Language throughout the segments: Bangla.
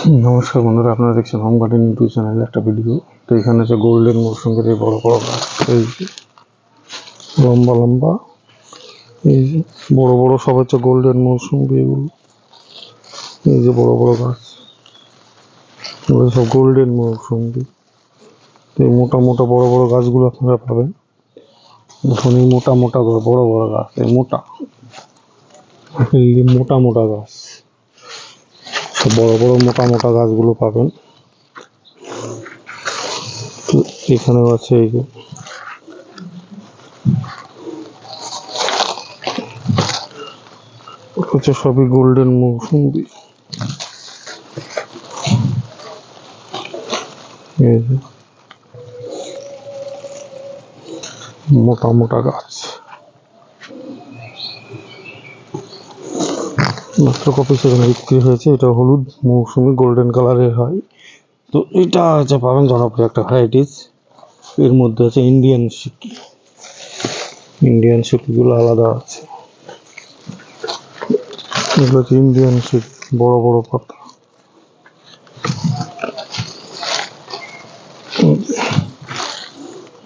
নমস্কার বন্ধুরা, আপনারা দেখছেন হোম গার্ডেন ইউটিউব চ্যানেলে একটা ভিডিও। তো এখানে আছে গোল্ডেন মৌসুমীর এই বড় বড় গাছ, এই যে লম্বা লম্বা, এই যে বড় বড় সব হচ্ছে গোল্ডেন মৌসুমী। এগুলো এই যে বড় বড় গাছ, এগুলো সব গোল্ডেন মৌসুমী। এই মোটা মোটা বড় বড় গাছগুলো আপনারা পাবেন। দেখুন এই মোটা মোটা বড় বড় গাছ, এই মোটা মোটা মোটা গাছ, সব বড় বড় মোটা মোটা গাছগুলো পাবেন। তো এখানেও আছে এই যে হচ্ছে সবই গোল্ডেন মৌসুমী। এই যে মোটা মোটা গাছ, মাত্র কপি সেখানে বিক্রি হয়েছে। এটা হলুদ মৌসুমী, গোল্ডেন কালারের হয়। তো এটা হচ্ছে পাবেন জনপ্রিয় একটা ভ্যারাইটিস। এর মধ্যে আছে ইন্ডিয়ান সিকি, ইন্ডিয়ান সিকিগুলো আলাদা আছে। এগুলো হচ্ছে ইন্ডিয়ান সিকি, বড় বড় পাতা।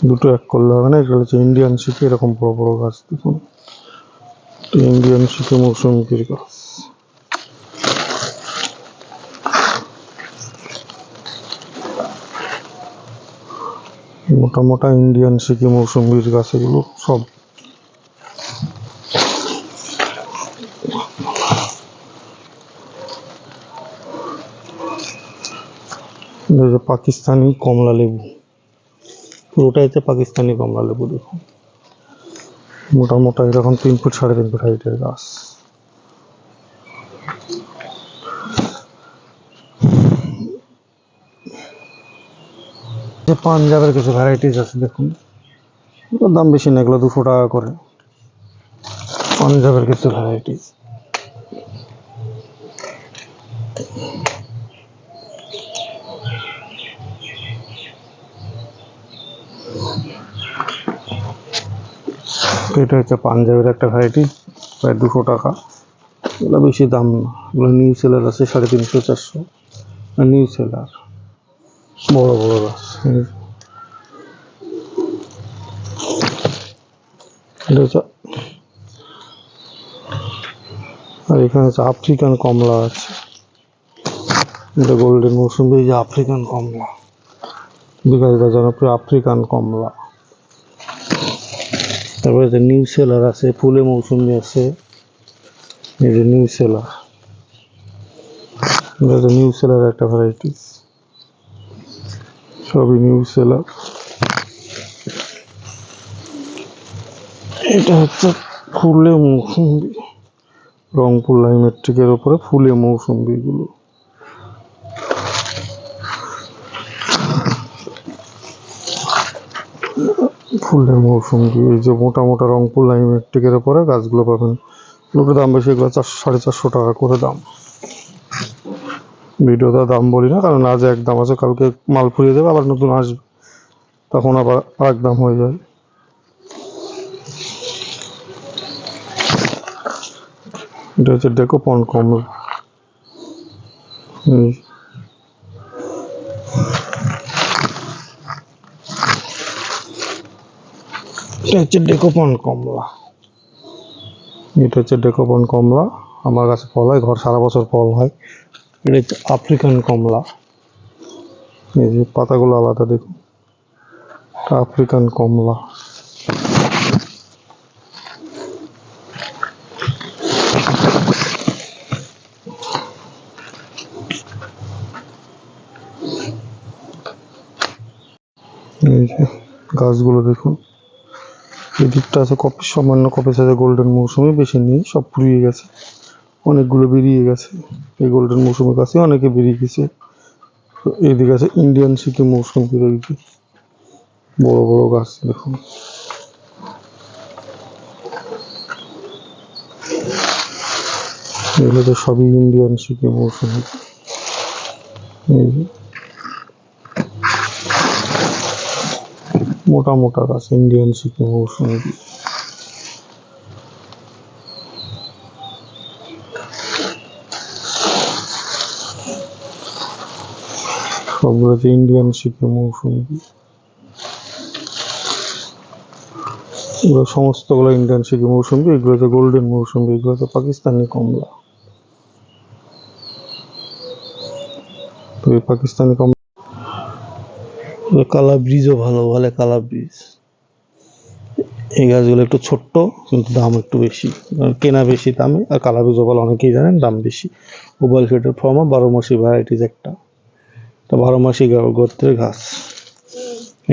দুটো এক করলে হবে না, এগুলো হচ্ছে ইন্ডিয়ান সিকি, এরকম বড় বড় গাছ। দেখুন ইন্ডিয়ান সিকি মৌসুমীর গাছ। মোটা মোটা ইন্ডিয়ান সিকি মৌসুমীর গাছ এগুলো সব। পাকিস্তানি কমলা লেবু, পুরোটাই হচ্ছে পাকিস্তানি কমলা লেবু। দেখুন মোটা মোটা এরকম 3 ফুট 3.5 ফুট হাইটের গাছ। পাঞ্জাবের কিছু ভ্যারাইটিস আছে, দেখুন এগুলোর দাম বেশি না, এগুলো 200 টাকা করে। পাঞ্জাবের কিছু ভ্যারাইটিস, এটা হচ্ছে পাঞ্জাবের একটা ভ্যারাইটি, প্রায় 200 টাকা। এগুলো বেশি দাম না, এগুলো নিউ সেলার আছে 350 400, নিউ সেলার বড় বড় গাছ। এটা হচ্ছে, আর এখানে হচ্ছে আফ্রিকান কমলা আছে। এটা গোল্ডেন মৌসুমী, এই যে আফ্রিকান কমলা, বিকাশিত জনপ্রিয় আফ্রিকান কমলা। তারপরে যে নিউ সেলার আছে, ফুলে মৌসুমী আছে। এই যে নিউ সেলার, এটা হচ্ছে নিউ সেলার একটা ভ্যারাইটিস, সবই নিউ সেলার। এটা হচ্ছে ফুলে মৌসুমী, রংপুর লাইমেট্রিকের উপরে ফুলে মৌসুমী গুলো। ফুলে মৌসুমী, এই যে মোটা মোটা রংপুর লাইমেট্রিকের উপরে গাছগুলো পাবেন। এগুলোর দাম বেশি, এগুলো 400-450 টাকা করে দাম। ভিডিওতে দাম বলি না, কারণ আজ এক দাম আছে, কালকে মাল ফুরিয়ে যাবে, আবার নতুন আসবে, তখন আবার আরেক দাম হয়ে যায়। এটা হচ্ছে ডেকোপন কমলা, এটা হচ্ছে ডেকোপন কমলা। এটা হচ্ছে ডেকোপন কমলা, আমার কাছে ফল হয়, ঘর সারা বছর ফল হয়। এটা হচ্ছে আফ্রিকান কমলা, এই যে পাতাগুলো আলাদা, দেখুন আফ্রিকান কমলা। এই যে গাছগুলো দেখুন, এই দিকটা আছে কপি, সামান্য কপি সাইজে গোল্ডেন মৌসুমী, বেশি নেই, সব ফুরিয়ে গেছে, অনেকগুলো বেরিয়ে গেছে। এই গোল্ডেন মৌসুমের কাছে অনেকে বেরিয়ে গেছে। তো এইদিকে আছে ইন্ডিয়ান সিকি মৌসুমী, বড় বড় গাছ দেখুন। এগুলো তো সবই ইন্ডিয়ান সিকি মৌসুমী। এই যে মোটা মোটা গাছ, ইন্ডিয়ান সিকি মৌসুমী। সবগুলো হচ্ছে ইন্ডিয়ান শিকে মৌসুমি। এগুলো সমস্তগুলো ইন্ডিয়ান শিকে মৌসুমি। এগুলো হচ্ছে গোল্ডেন মৌসুমি। এগুলো হচ্ছে পাকিস্তানি কমলা। তো এই পাকিস্তানি কমলা কালা ব্রিজও ভালো বলে, কালা ব্রিজ। এই গাছগুলো একটু ছোট্ট কিন্তু দাম একটু বেশি, কেনা বেশি দামে। আর কালা ব্রিজও বলে অনেকেই জানেন, দাম বেশি। ওভাল ফিটের ফর্মা 12 মাসি ভ্যারাইটিস একটা, 12 মাসি গোত্রের গাছ।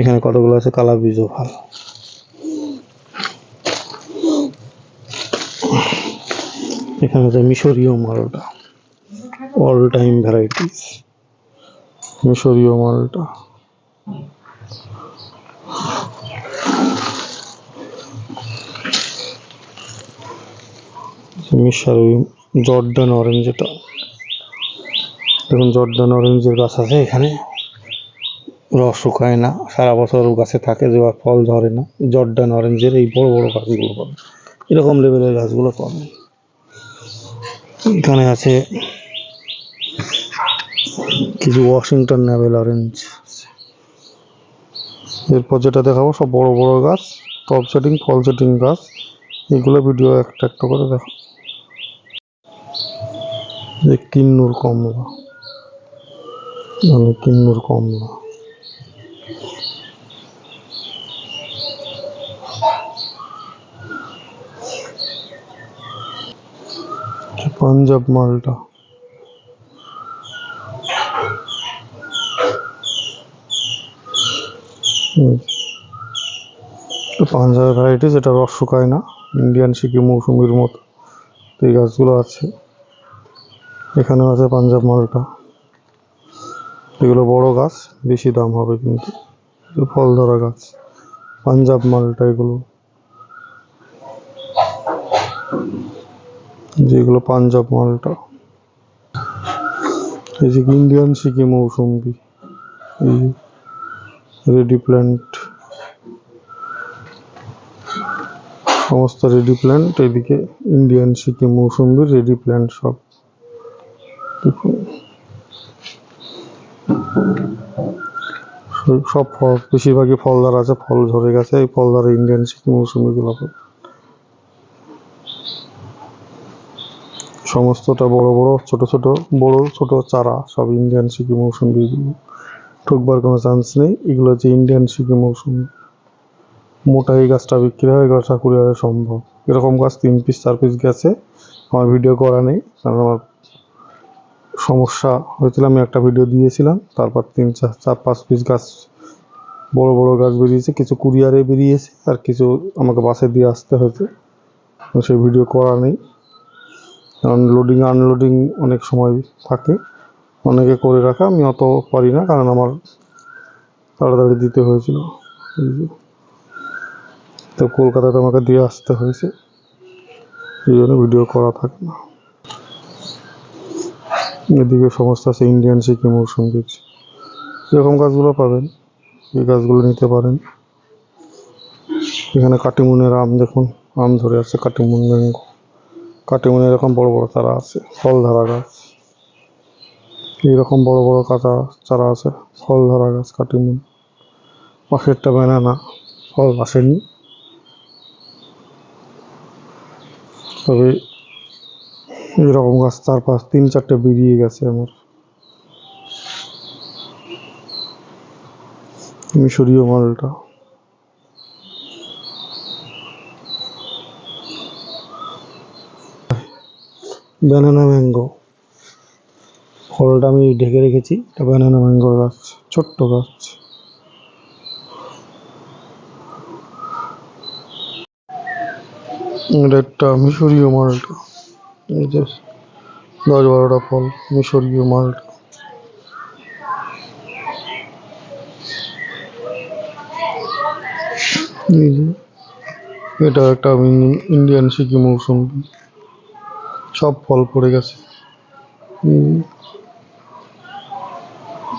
এখানে কতগুলো আছে কালা ব্রিজও ভালো। এখানে আছে মিশরীয় মালটা, অল টাইম ভ্যারাইটিস মিশরীয় মালটা। মিশরীয় জর্ডান অরেঞ্জ, এটা দেখুন জর্ডান অরেঞ্জের গাছ আছে এখানে, রস শুকায় না, সারা বছর গাছে থাকে, যে ফল ধরে না। জর্ডান অরেঞ্জের এই বড় বড় গাছগুলো পাবেন, এরকম লেভেলের গাছগুলো পাবেন। এখানে আছে কিছু ওয়াশিংটন নেভেল অরেঞ্জ। এরপর যেটা দেখাবো সব বড় বড় গাছ, টপ সেটিং ফল সেটিং গাছ। এগুলো ভিডিও একটা একটা করে দেখো। কিন্নুর কমলা, কিন্নুর কমলা। পাঞ্জাব মালটা, পাঞ্জাব ভ্যারাইটিস। এটা রস শুকায় না, ইন্ডিয়ান সিকি মৌসুমির মতো। এই গাছগুলো আছে। এখানেও আছে পাঞ্জাব মালটা। এগুলো বড় গাছ, বেশি দাম হবে কিন্তু, ফল ধরা গাছ। পাঞ্জাব মালটা এগুলো, যেগুলো পাঞ্জাব মালটা। এই যে ইন্ডিয়ান সিকি মৌসুমি, এই রেডি প্ল্যান্ট, সমস্ত রেডি প্ল্যান্ট। এদিকে ইন্ডিয়ান সিকি মৌসুমি রেডি প্ল্যান্ট সব। সব ফল, বেশিরভাগই ফলদার আছে, ফল ধরে গেছে। এই ফলদার ইন্ডিয়ান সিকি মৌসুমি গুলো সমস্তটা বড় বড়, ছোট ছোট, বড় ছোট চারা, সব ইন্ডিয়ান সিকি মৌসুমি। ঠকবার কোনো চান্স নেই। এগুলো হচ্ছে ইন্ডিয়ান সিকি মৌসুমি। মোটা এই গাছটা বিক্রি হয় 11 টাকা সম্ভব। এরকম গাছ 3 পিস 4 পিস গেছে, আমার ভিডিও করা নেই কারণ আমার সমস্যা হয়েছিল। আমি একটা ভিডিও দিয়েছিলাম, তারপর 3 4 5 পিস গাছ, বড় বড় গাছ বেরিয়েছে। কিছু কুরিয়ারে বেরিয়েছে আর কিছু আমাকে বাসে দিয়ে আসতে হয়েছে, সেই ভিডিও করা নেই। কারণ লোডিং আনলোডিং অনেক সময় থাকে, অনেকে করে রাখা, আমি অত পারি না কারণ আমার তাড়াতাড়ি দিতে হয়েছিল। তো কলকাতাতে আমাকে দিয়ে আসতে হয়েছে, এই জন্য ভিডিও করা থাকে না। এদিকে সমস্ত আছে ইন্ডিয়ান সিকি মৌসুমি বীজ। এরকম গাছগুলো পাবেন, এই গাছগুলো নিতে পারেন। এখানে কাটিমুনের আম দেখুন, আম ধরে আছে, কাটিমুন ম্যাঙ্গো। কাটিমুনের এরকম বড় বড় চারা আছে, ফল ধরা গাছ। এইরকম বড় বড় কাঁচা চারা আছে, ফল ধরা গাছ কাটিমুন। পাশেরটা ব্যানানা, ফল আসেনি, তবে এরকম গাছ 4 5 3 4টে বেরিয়ে গেছে আমার। মিশরীয় মালটা, ব্যানানা ম্যাঙ্গো। ফলটা আমি ঢেকে রেখেছি, এটা ব্যানানা ম্যাঙ্গো গাছ, ছোট্ট গাছ। এটা একটা মিশরীয় মালটা, এই যে 10-12টা ফল, মিশরীয় মালটা। এই যে এটা একটা ইন্ডিয়ান সিকি মৌসুমি, সব ফল পড়ে গেছে।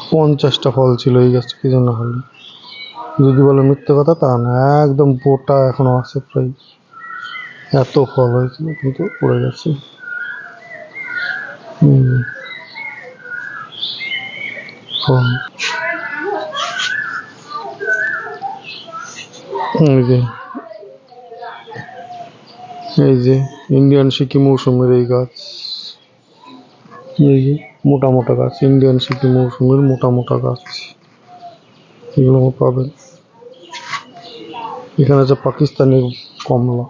50টা ফল ছিল এই গাছটা, কি জন্য হলো যদি বলে মিথ্যে কথা তা না, একদম বোটা এখনো আছে প্রায়। এত ফল হয়েছিল কিন্তু পড়ে গেছে। ফল এই যে এই যে ইন্ডিয়ান সিকি মৌসুমের এই গাছ, এই যে মোটা মোটা গাছ, ইন্ডিয়ান সিকি মৌসুমের মোটা মোটা গাছ, এগুলো পাবেন। এখানে আছে পাকিস্তানি কমলা,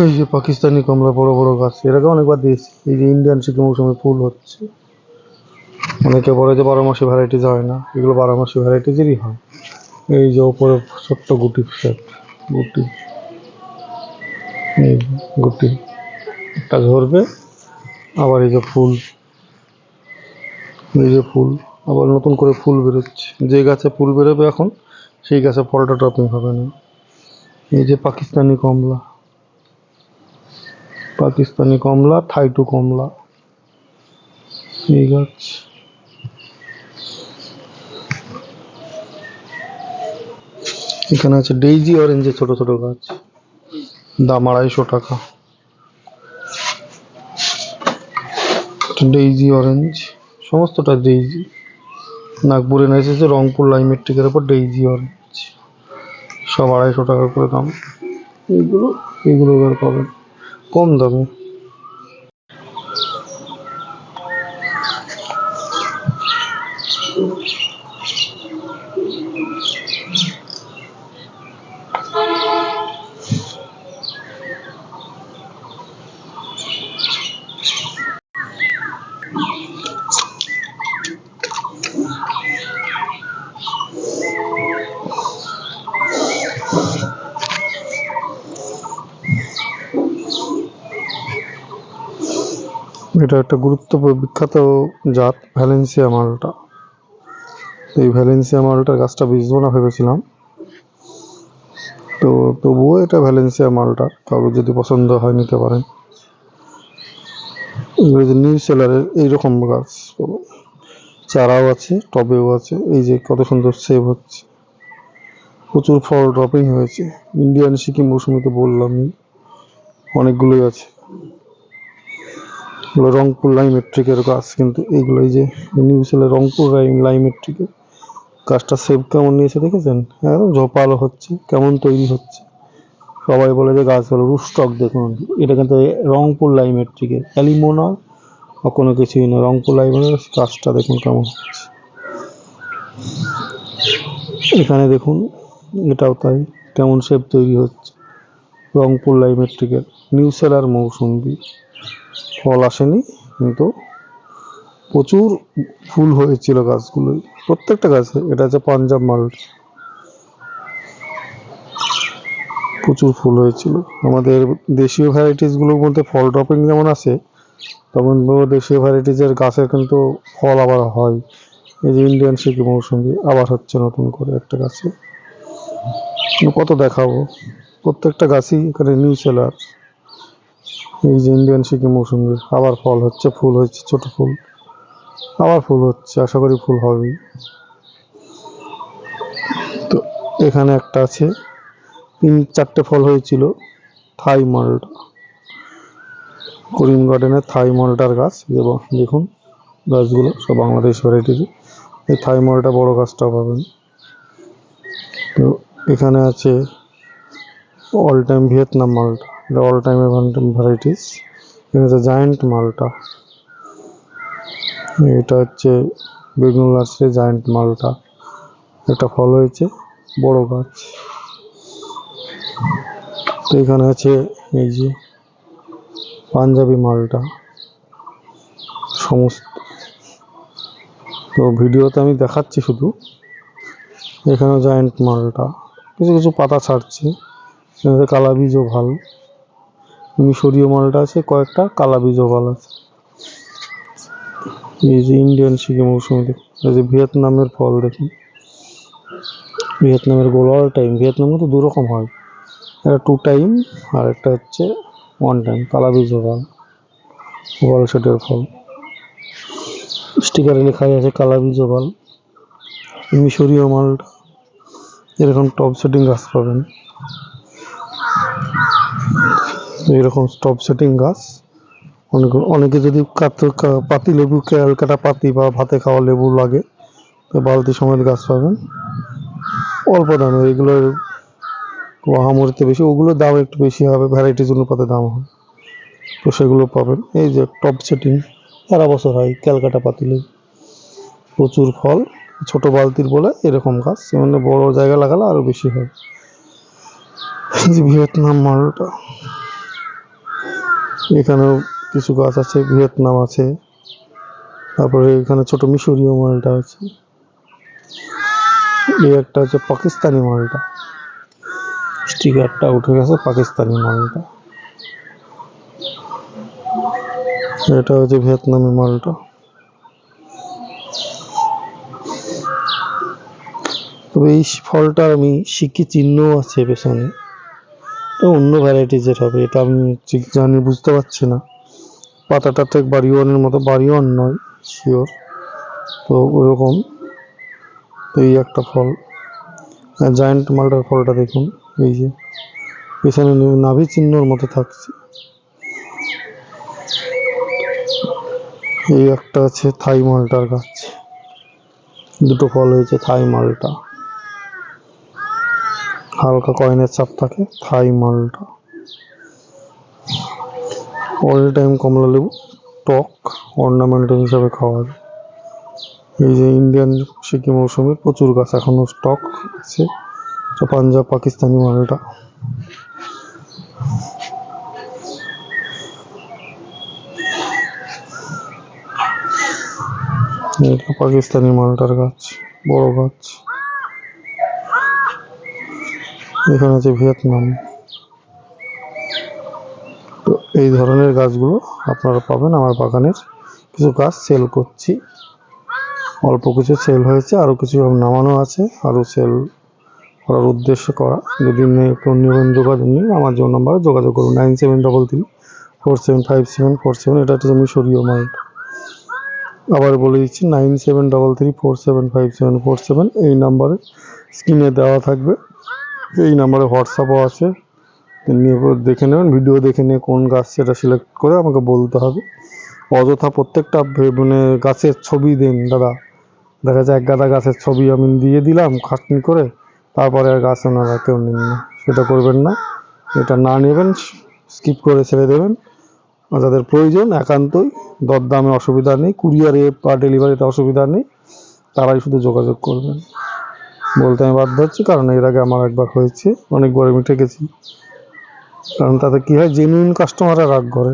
এই যে পাকিস্তানি কমলা বড় বড় গাছ, এর আগে অনেকবার দিয়েছি। এই যে ইন্ডিয়ান সিকি মৌসুমে ফুল হচ্ছে। অনেকে বলে যে 12 মাসি ভ্যারাইটিস হয় না, এগুলো 12 মাসি ভ্যারাইটিসেরই হয়। এই যে ওপরে ছোট্ট গুটি সেট, গুটি, এই গুটি একটা ধরবে, আবার এই যে ফুল, এই যে ফুল, আবার নতুন করে ফুল বেরোচ্ছে। যে গাছে ফুল বেরোবে এখন, সেই গাছে ফলটা ড্রপিং হবে না। এই যে পাকিস্তানি কমলা, পাকিস্তানি কমলা, থাইটু কমলা, এই গাছ। এখানে আছে ডেইজি অরেঞ্জের ছোট ছোট গাছ, দাম 250 টাকা। ডেইজি অরেঞ্জ, সমস্তটা ডেইজি। নাগপুরে না এসেছে রংপুর লাইমেট্রিকের উপর ডেইজি অরেঞ্জ, সব 250 টাকা করে দাম। এইগুলো এইগুলো এবার পাবেন কম দামে। এটা একটা গুরুত্বপূর্ণ বিখ্যাত জাত ভ্যালেন্সিয়া মালটা। এই ভ্যালেন্সিয়া মালটার গাছটা বীজবো না ভেবেছিলাম, তো তবুও এটা ভ্যালেন্সিয়া মালটা, কারোর যদি পছন্দ হয় নিতে পারেন। এগুলো যে নিউ সেলারের এইরকম গাছ, চারাও আছে, টবেও আছে। এই যে কত সুন্দর সেভ হচ্ছে, প্রচুর ফল ড্রপিং হয়েছে। ইন্ডিয়ান সিকিম মৌসুমি তো বললামই, অনেকগুলোই আছে। এগুলো রংপুর লাইমেট্রিকের গাছ, কিন্তু এইগুলো এই যে নিউ সেলার রংপুর লাইমেট্রিকের গাছটা সেভ কেমন নিয়েছে দেখেছেন? একদম ঝোপালো হচ্ছে, কেমন তৈরি হচ্ছে। সবাই বলে যে গাছ ভালো, রুস্টক দেখুন। এটা কিন্তু রংপুর লাইমেট্রিকের, অ্যালিমোনা বা কোনো কিছুই না, রংপুর লাইমের গাছটা দেখুন কেমন হচ্ছে। এখানে দেখুন, এটাও তাই, কেমন শেপ তৈরি হচ্ছে। রংপুর লাইমেট্রিকের নিউ সেলার মৌসুম্বি, ফল আসেনি কিন্তু প্রচুর ফুল হয়েছিল গাছগুলোই, প্রত্যেকটা গাছে। এটা হচ্ছে পাঞ্জাব মাল, প্রচুর ফুল হয়েছিল। আমাদের দেশীয় ভ্যারাইটিসগুলোর মধ্যে ফল ড্রপিং যেমন আছে, তেমন দেশীয় ভ্যারাইটিসের গাছের কিন্তু ফল আবার হয়। এই যে ইন্ডিয়ান সিকি মৌসুমি আবার হচ্ছে নতুন করে একটা গাছে, কত দেখাবো। প্রত্যেকটা গাছই এখানে নিউ সেলার। এই যে ইন্ডিয়ান সিকি মৌসুমি আবার ফল হচ্ছে, ফুল হচ্ছে, ছোট ফুল, আবার ফুল হচ্ছে, আশা করি ফুল হবেই। তো এখানে একটা আছে, 3-4টে ফল হয়েছিল, থাই মালটা, করিম গার্ডেনের থাই মালটার গাছ। এবং দেখুন গাছগুলো সব বাংলাদেশ ভ্যারাইটির। এই থাই মালটা বড় গাছটা পাবেন। তো এখানে আছে অল টাইম ভিয়েতনাম মালটা, এটা অল টাইম ভ্যারাইটিস। এখানে আছে জায়েন্ট মালটা, এটা হচ্ছে বেগুন নার্সারি জায়েন্ট মালটা। একটা ফল হয়েছে, বড় গাছ। তো এখানে আছে এই যে পাঞ্জাবি মালটা সমস্ত। তো ভিডিওতে আমি দেখাচ্ছি শুধু, এখানেও জায়েন্ট মালটা, কিছু কিছু পাতা ছাড়ছে। এখানে কালা বীজও ভালো, মিশরীয় মালটা আছে কয়েকটা, কালা বীজও ভালো আছে। এই যে ইন্ডিয়ান সিকি মৌসুমি দেখুন, এই যে ভিয়েতনামের ফল দেখুন, ভিয়েতনামের গোল অল টাইম। ভিয়েতনামে তো দুরকম হয়, একটা 2 টাইম আর একটা হচ্ছে 1 টাইম। কালা বীজ ওভাল, ওভাল সেটের ফল, স্টিকারে লেখাই আছে কালা বীজ ওভাল। মিশরীয় মালটা, এরকম টপ সেটিং গাছ পাবেন, এরকম টপ সেটিং গাছ। অনেকে যদি পাতি লেবু, ক্যালকাটা পাতি বা ভাতে খাওয়া লেবু লাগে, তো বালতি সমেত গাছ পাবেন। অল্প দামে, এগুলোর মহামরিতে বেশি, ওগুলোর দাম একটু বেশি হবে, ভ্যারাইটিজ অনুপাতে দাম হবে, তো সেগুলো পাবেন। এই যে টপ সেটিং, সারা বছর হয়, ক্যালকাটা পাতিলে প্রচুর ফল, ছোট বালতির বলে এরকম গাছ, মানে বড় জায়গা লাগালে আরো বেশি হয়। এই যে ভিয়েতনাম মালটা, এখানেও কিছু গাছ আছে, ভিয়েতনাম আছে, তারপরে এখানে ছোট মিশরীয় মালটা আছে, এই একটা হচ্ছে পাকিস্তানি মালটা, স্টিকারটা উঠে গেছে, পাকিস্তানি মালটা, এটা হচ্ছে ভিয়েতনামি মালটা। তবে এই ফলটা আমি শিখি, চিহ্ন আছে পেছনে, অন্য ভ্যারাইটিজের হবে, এটা আমি ঠিক জানি, বুঝতে পারছি না। পাতাটা ঠিক বাড়িওয়ানের মতো, বাড়িওয়ান নয় শিওর, তো ওরকম। তো এই একটা ফল, জায়ান্ট মালটার ফলটা দেখুন, এই যে পেছনে নাভি চিহ্নর মতো থাকছে। এই একটা আছে থাই মালটার গাছ, দুটো ফল হয়েছে থাই মালটা, হালকা কয়েনের চাপ থাকে, থাই মালটা। অল টাইম কমলা লেবু, টক, অর্নামেন্টাল হিসাবে খাওয়া যায়। এই যে ইন্ডিয়ান সিকিম মৌসুমের প্রচুর গাছ এখনো স্টক আছে, পাঞ্জাব পাকিস্তানি মালটা। এটা পাকিস্তানি মালটার গাছ, বড় গাছ। এখানে আছে ভিয়েতনাম। তো এই ধরনের গাছগুলো আপনারা পাবেন আমার বাগানের। কিছু গাছ সেল করছি, অল্প কিছু সেল হয়েছে, আরো কিছু নামানো আছে, আরো সেল করার উদ্দেশ্যে করা। যদি কেউ নেবেন যোগাযোগ নিন, আমার যে নাম্বারে যোগাযোগ করুন, 9733475747। এটা হচ্ছে মিশরীয় মালটা, আবার বলে দিচ্ছি 9733475747। এই নাম্বারে স্ক্রিনে দেওয়া থাকবে, এই নাম্বারে হোয়াটসঅ্যাপও আছে, নিয়ে দেখে নেবেন, ভিডিও দেখে নিয়ে কোন গাছ সেটা সিলেক্ট করে আমাকে বলতে হবে। অযথা প্রত্যেকটা মানে গাছের ছবি দিন দাদা, দেখা যায় এক গাদা গাছের ছবি আমি দিয়ে দিলাম খাটনি করে, তারপরে আর গাছ ওনারা কেউ নেন না, সেটা করবেন না। এটা না নেবেন, স্কিপ করে ছেড়ে দেবেন। যাদের প্রয়োজন একান্তই, দরদামে অসুবিধা নেই, কুরিয়ারে বা ডেলিভারিতে অসুবিধা নেই, তারাই শুধু যোগাযোগ করবেন। বলতে আমি বাধ্য হচ্ছি, কারণ এর আগে আমার একবার হয়েছে, অনেকবার আমি ঠেকেছি। কারণ তাতে কী হয়, জেনুইন কাস্টমাররা রাগ করে,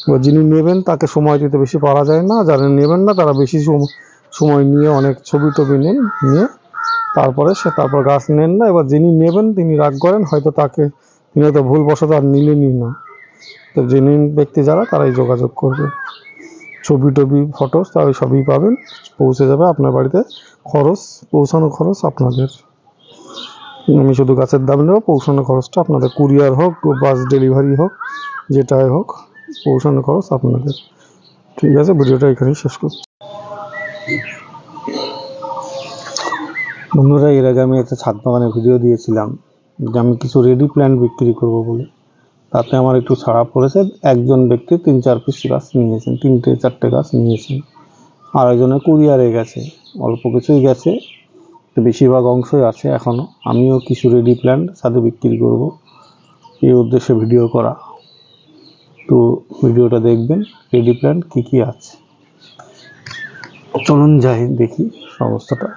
এবার যিনি নেবেন তাকে সময় দিতে বেশি পারা যায় না, যারা নেবেন না তারা বেশি সময় নিয়ে অনেক ছবি টবি নেন, নিয়ে তারপর গাছ নেন না। এবার যিনি নেবেন তিনি রাগ করেন, হয়তো তিনি হয়তো ভুলবশত আর নিলেনই না। তো জেনুইন ব্যক্তি যারা, তারাই যোগাযোগ করবে। ছবি টবি ফটোস তাই সবই পাবেন, পৌঁছে যাবে আপনার বাড়িতে। পৌঁছানো খরচ আপনাদের, আমি শুধু গাছের দাম নেব, পৌঁছানো খরচটা আপনাদের, কুরিয়ার হোক বাস ডেলিভারি হোক যেটাই হোক, পৌঁছানো খরচ আপনাদের। ঠিক আছে, ভিডিওটা এখানেই শেষ করছি। বন্ধুরা, এর আগে আমি একটা ছাদ বাগানের ভিডিও দিয়েছিলাম যে আমি কিছু রেডি প্ল্যান্ট বিক্রি করব বলে, তাতে আমার একটু ছাড়া পড়েছে। একজন ব্যক্তি 3-4 পিস গাছ নিয়েছেন, 3-4টে গাছ নিয়েছেন, আর একজনের কুরিয়ারে গেছে, অল্প কিছুই গেছে, বেশিরভাগ অংশই আছে এখনও। আমিও কিছু রেডি প্ল্যান্ট ছাদে বিক্রি করব, এই উদ্দেশ্যে ভিডিও করা। তো ভিডিওটা দেখবেন, রেডি প্ল্যান্ট কী কী আছে। চলুন যাই দেখি সমস্তটা।